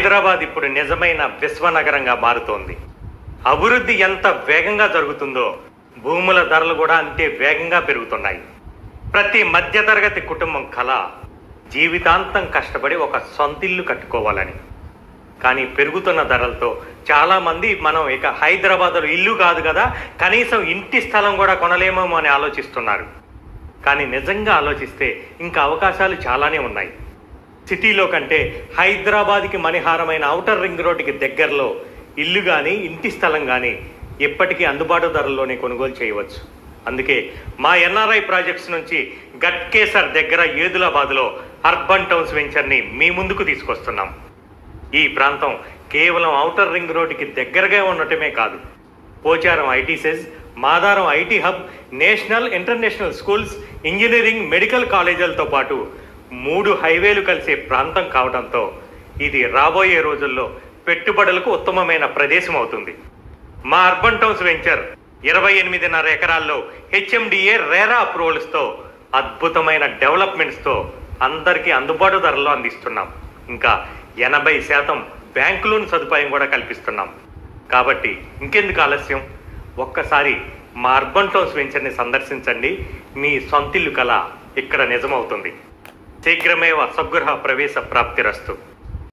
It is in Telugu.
హైదరాబాద్ ఇప్పుడు నిజమైన విశ్వనగరంగా మారుతోంది. అభివృద్ధి ఎంత వేగంగా జరుగుతుందో భూముల ధరలు కూడా అంతే వేగంగా పెరుగుతున్నాయి. ప్రతి మధ్యతరగతి కుటుంబం కల జీవితాంతం కష్టపడి ఒక సొంతిల్లు కట్టుకోవాలని. కానీ పెరుగుతున్న ధరలతో చాలామంది మనం ఇక హైదరాబాద్లో ఇల్లు కాదు కదా, కనీసం ఇంటి స్థలం కూడా కొనలేమేమో అని ఆలోచిస్తున్నారు. కానీ నిజంగా ఆలోచిస్తే ఇంకా అవకాశాలు చాలానే ఉన్నాయి. సిటీలో కంటే హైదరాబాద్కి మణిహారమైన ఔటర్ రింగ్ రోడ్డుకి దగ్గరలో ఇల్లు కానీ ఇంటి స్థలం కానీ ఇప్పటికీ అందుబాటు ధరల్లోనే కొనుగోలు చేయవచ్చు. అందుకే మా ఎన్ఆర్ఐ ప్రాజెక్ట్స్ నుంచి గట్కేసర్ దగ్గర ఏదులాబాద్లో అర్బన్ టౌన్స్ వెంచర్ని మీ ముందుకు తీసుకొస్తున్నాం. ఈ ప్రాంతం కేవలం ఔటర్ రింగ్ రోడ్డుకి దగ్గరగా ఉండటమే కాదు, Pocharam IT SEZ, Madaram IT hub, national international schools, engineering, medical కాలేజీలతో పాటు 3 హైవేలు కలిసే ప్రాంతం కావడంతో ఇది రాబోయే రోజుల్లో పెట్టుబడులకు ఉత్తమమైన ప్రదేశం అవుతుంది. మా అర్బన్ టౌన్స్ వెంచర్ 28.5 ఎకరాల్లో హెచ్ఎండిఏ రేరా అప్రూవల్స్తో అద్భుతమైన డెవలప్మెంట్స్తో అందరికీ అందుబాటు ధరల్లో అందిస్తున్నాం. ఇంకా 80% బ్యాంకు లోన్ సదుపాయం కూడా కల్పిస్తున్నాం. కాబట్టి ఇంకెందుకు ఆలస్యం, ఒక్కసారి మా అర్బన్ టౌన్స్ వెంచర్ని సందర్శించండి. మీ సొంతిల్లు కల ఇక్కడ నిజమవుతుంది. శీఘ్రమేవ స్వగృహ ప్రవేశ ప్రాప్తిరస్తు.